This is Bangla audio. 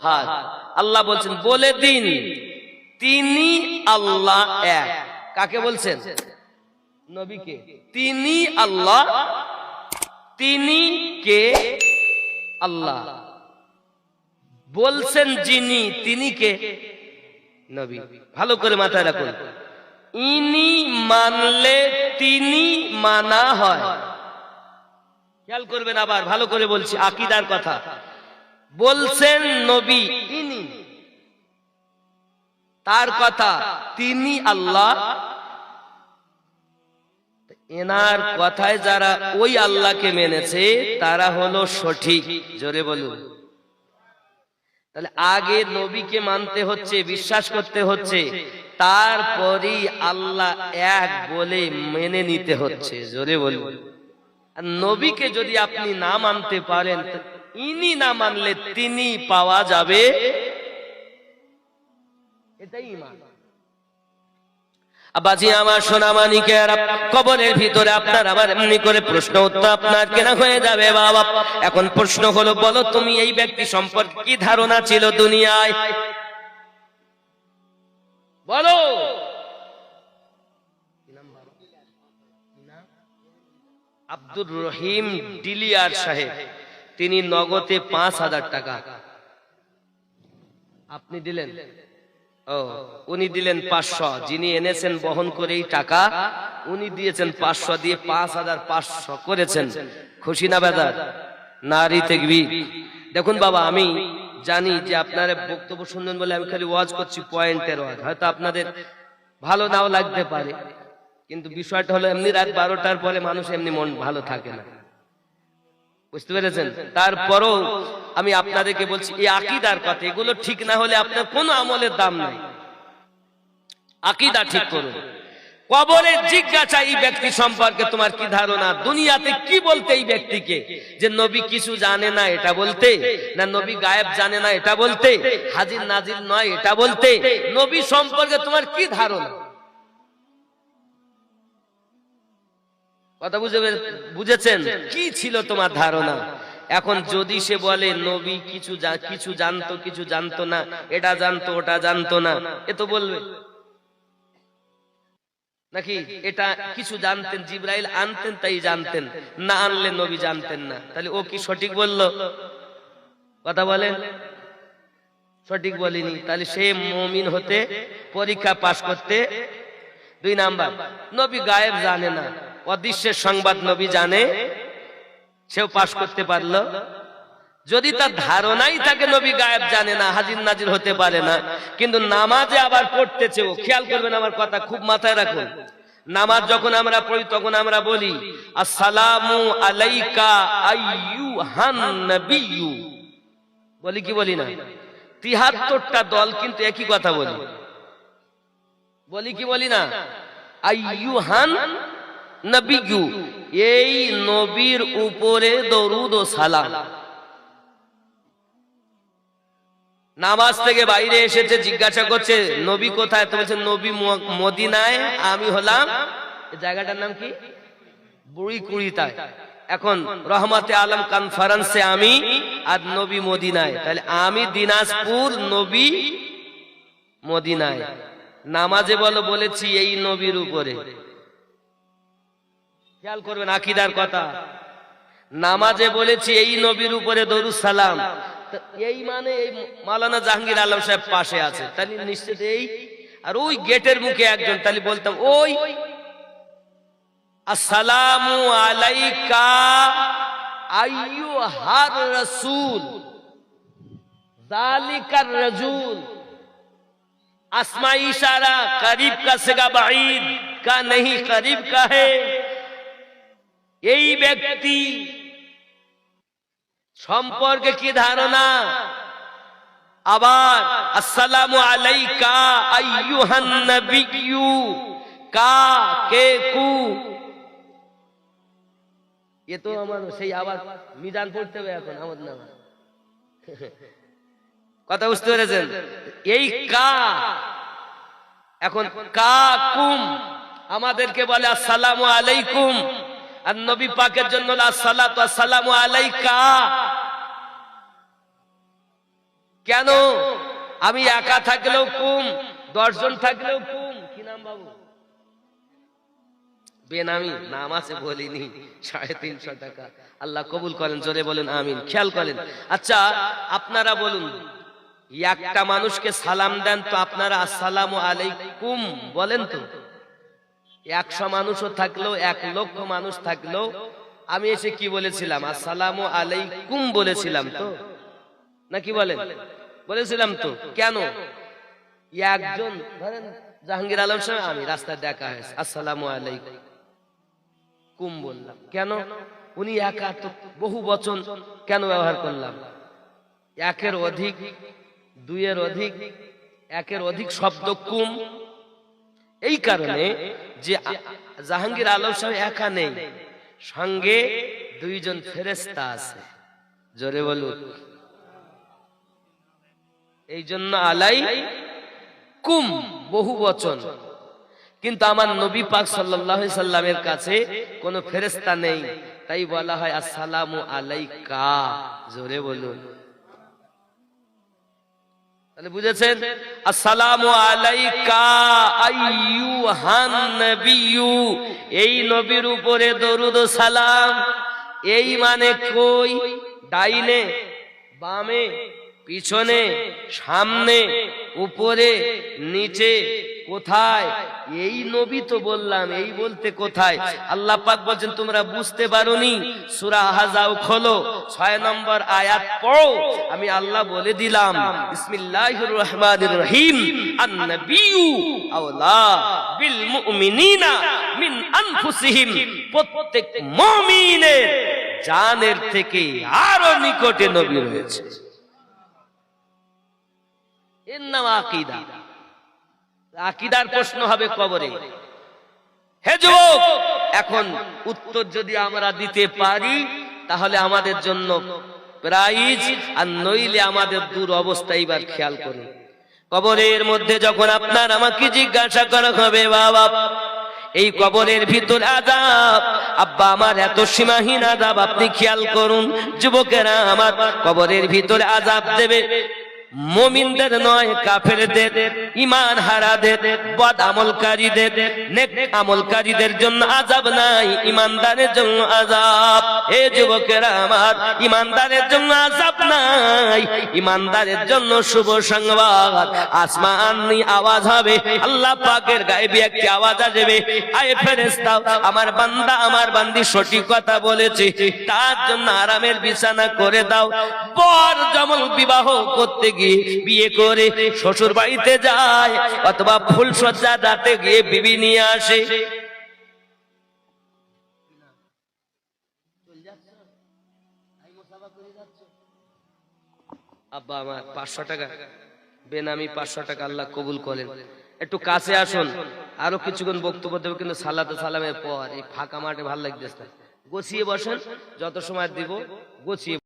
আহাদ। আল্লাহ বলছেন বলে দিন তিনি আল্লাহ এক। কাকে বলছেন? নবীকে। তিনি আল্লাহ, তিনি কে? আল্লাহ। বলছেন যিনি, তিনি কে? নবী। ভালো করে মাথায় রাখুন, ইনি মানলে তিনি মানা হয়। খেয়াল করবেন, আবার ভালো করে বলছি, আকীদার কথা। বলছেন নবী, ইনি, তার কথা, তিনি আল্লাহ। এনার কথায় যারা ওই আল্লাহকে মেনেছে তারা হলো সঠিক। জোরে বলুন। তাহলে আগে নবীকে মানতে হচ্ছে, বিশ্বাস করতে হচ্ছে, তারপরই আল্লাহ এক বলে মেনে নিতে হচ্ছে। জোরে বলুন। আর নবীকে যদি আপনি না মানতে পারেন, ইনি না মানলে তিনি পাওয়া যাবে, এটাই ঈমান। আবাজি আমার সোনা মানিকেরা, কবরের ভিতরে আপনার আবার এমনি করে প্রশ্ন উত্তর আপনার কেনা হয়ে যাবে বাবা। এখন প্রশ্ন হলো, বলো তুমি এই ব্যক্তি সম্পর্কে কি ধারণা ছিল দুনিয়ায়? বলো। আব্দুর রহিম ডিলিয়ার সাহেব, তিনি নগদে ৫,০০০ টাকা আপনি দিলেন। ও, উনি দিলেন ৫০০। যিনি এনেছেন বহন করে এই টাকা, উনি দিয়েছেন ৫০০, দিয়ে ৫,৫০০ করেছেন। খুশি না বেজার? নারী তাকবীর। দেখুন বাবা, আমি জানি যে আপনারা বক্তব্য শুনবেন বলে আমি খালি ওয়াজ করছি, পয়েন্টের ওয়াজ। হয়তো আপনাদের ভালো নাও লাগতে পারে, কিন্তু বিষয়টা হলো এমনি রাত ১২টার পরে মানুষ এমনি মন ভালো থাকে না, বুঝতে পেরেছেন? তারপরও আমি আপনাদেরকে বলছি, এই আকীদার কথা, এগুলো ঠিক না হলে আপনার কোনো আমলের দাম নাই। আকীদা ঠিক করুন। কবরে জিজ্ঞাসা এই ব্যক্তি সম্পর্কে তোমার কি ধারণা? দুনিয়াতে কি বলতে এই ব্যক্তিকে? যে নবী কিছু জানে না এটা বলতে, না নবী গায়েব জানে না এটা বলতে, হাজির নাজির নয় এটা বলতে? নবী সম্পর্কে তোমার কি ধারণা? কথা বুঝেছেন? কি ছিল তোমার ধারণা? এখন যদি সে বলে নবী কিছু জানতো, কিছু জানতো না, এটা জানতো ওটা জানতো না, এ তো বলবে নাকি এটা কিছু জানতেন, জিবরাইল আনতেন তাই জানতেন, না আনলে নবী জানতেন না। তাহলে ও কি সঠিক বললো? কথা বলেন, সঠিক বলিনি। তাহলে সে মুমিন হতে, পরীক্ষা পাশ করতে, ২ নাম্বার, নবী গায়েব জানে না, অদৃশ্যের সংবাদ নবী জানে, সেও পাশ করতে পারলো। যদি তার ধারণাই থাকে নবী গায়েব জানে না, হাজির নাজির হতে পারে না, কিন্তু নামাজে আবার পড়তেছে ও। খেয়াল করবেন আমার কথা, খুব মাথায় রাখুন। নামাজ যখন আমরা পড়ি তখন আমরা বলি আসসালামু আলাইকা আইয়ুহান নবিয়্যু, বলি কি বলি না? ৭৩টা দল কিন্তু একই কথা বলি, বলি কি বলি না? আইয়ুহান নবিয়্যু, এই নবীর উপরে দরুদ ও সালাম। নামাজ থেকে বাইরে এসেছে, জিজ্ঞাসা করছে নবী কোথায়? তো বলছে নবী মদিনায়, আমি হলাম, জায়গাটার নাম কি, বুড়িকুড়িতায়। এখন রহমতে আলম কনফারেন্সে আমি, আর নবী মদিনায়। তাহলে আমি দিনাজপুর, নবী মদিনায়। নামাজে বলেছি এই নবীর উপরে। খেয়াল করবেন আকীদার কথা। নামাজে বলেছি এই নবীর উপরে দরুদ সালাম, এই মানে এই মাওলানা জাহাঙ্গীর আলম সাহেব পাশে আছে, তাহলে নিশ্চিত এই। আর ওই গেটের মুখে একজন, তাহলে বলতাম ওই আসসালামু আলাইকা আইয়ুহার রাসূল যালিকার রাজুল। आसमा इशारा, करीब का सिगा बाईद का नहीं, करीब का है। এই ব্যক্তি সম্পর্কে কি ধারণা? আবার আসসালামু আলাইকা আইয়ুহান নবিয়্যু, কা কে কু, এ তো আমার সেই আবার মিজান পড়তে হবে এখন আমদ নামা। কথা বুঝতে পেরেছেন? এই কা, এখন কা কুম আমাদেরকে বলে আসসালামু আলাইকুম, আর নবী পাকের জন্য আসসালাতু আসসালামু আলাইকা। কেন? আমি একা থাকলেও কুম, 10 জন থাকলেও কুম। কি নাম বাবু? বেনামি নাম আছে বলিনি। 350 টাকা। আল্লাহ কবুল করেন, জোরে বলেন আমিন। খেয়াল করেন। আচ্ছা আপনারা বলুন, একটা মানুষকে সালাম দেন তো আপনারা আসসালামু আলাইকুম বলেন তো? 100 মানুষও থাকলেও, 1 লক্ষ মানুষ থাকলেও আমি এসে কি বলেছিলাম? আসসালামু আলাইকুম বলেছিলাম তো, নাকি বলেন? বলেছিলাম তো। কেন? একজন ধরেন জাহাঙ্গীর আলম সাহেব, আমি রাস্তায় দেখা হয়েছে, আসসালামু আলাইকুম বললাম। কেন? উনি একা, তো বহু বচন কেন ব্যবহার করলাম? 1-এর অধিক, 2-এর অধিক, 1-এর অধিক শব্দ কুম। এই কারণে যে জাহাঙ্গীর আলম সাহেব একা নেই, সঙ্গে 2 জন ফেরেশতা আছে। জোরে বলুন। এই জন্য আলাই কুম বহু বচন। কিন্তু আমার নবী পাক সাল্লাল্লাহু আলাইহি সাল্লামের কাছে কোনো ফেরেশতা নেই, তাই বলা হয় আসসালামু আলাইকা। জোরে বলুন। তাহলে বুঝেছেন? আসসালামু আলাইকা আইয়ুহান নবিয়্যু, এই নবীর উপরে দরুদ ও সালাম। এই মানে কই? ডাইনে, বামে, পিছনে, সামনে, উপরে, নিচে, কোথায়? এই নবী তো বললাম, এই বলতে কোথায়? আল্লাহ পাক বলেন তোমরা বুঝতে পারোনি, সূরা আহজাব খোলো, 6 নম্বর আয়াত পড়ো। আমি আল্লাহ বলে দিলাম বিসমিল্লাহির রহমানির রহিম, আন-নাবিয়্যু আওলা বিল মুমিনিনা মিন আনফুসিহিম, প্রত্যেক মুমিনের জানের থেকে আরো নিকটে নবী রয়েছে। এর নাম আকীদা। আকীদার প্রশ্ন হবে কবরে। হে যুবক, এখন উত্তর যদি আমরা দিতে পারি তাহলে আমাদের জন্য প্রাইজ, আর নইলে আমাদের দূর অবস্থা। এবার খেয়াল করুন, কবরের মধ্যে যখন আপনার আমাকে জিজ্ঞাসা করা হবে, বাবা এই কবরের ভিতর আযাব, আব্বা আমার এত সীমাহীন আযাব, আপনি খেয়াল করুন যুবকেরা, আমার কবরের ভিতরে আযাব দেবে মুমিনদের নয়, কাফেরদের, ঈমান হারাদের, বদ আমলকারীদের। নেক আমলকারীদের জন্য আযাব নাই, ঈমানদারের জন্য আযাব। হে যুবকেরা আমার, ঈমানদারের জন্য আযাব নাই, ঈমানদারের জন্য শুভ সংবাদ। আসমান নিয়ে আওয়াজ হবে, আল্লাহ পাকের গায়েবী একটি আওয়াজ আসবে, আয়ে ফেরেশতা, আমার বান্দা আমার বান্দি সঠিক কথা বলেছে, তার জন্য আরামের বিছানা করে দাও। পর যেমন বিবাহ করতে গিয়ে, বিয়ে করে শ্বশুর বাড়িতে যায়, অথবা ফুলসজ্জা রাতে গিয়ে বিবি নিয়ে আসে। আব্বা আমার 500 টাকা বেনামি, 500 টাকা আল্লাহ কবুল করেন। একটু কাছে আসুন, আরো কিছুক্ষণ বক্তব্য দেবো, কিন্তু সালাতে সালামের পর এই ফাঁকা মাঠে ভালো লাগতেছে। গুছিয়ে বসেন, যত সময় দিব গুছিয়ে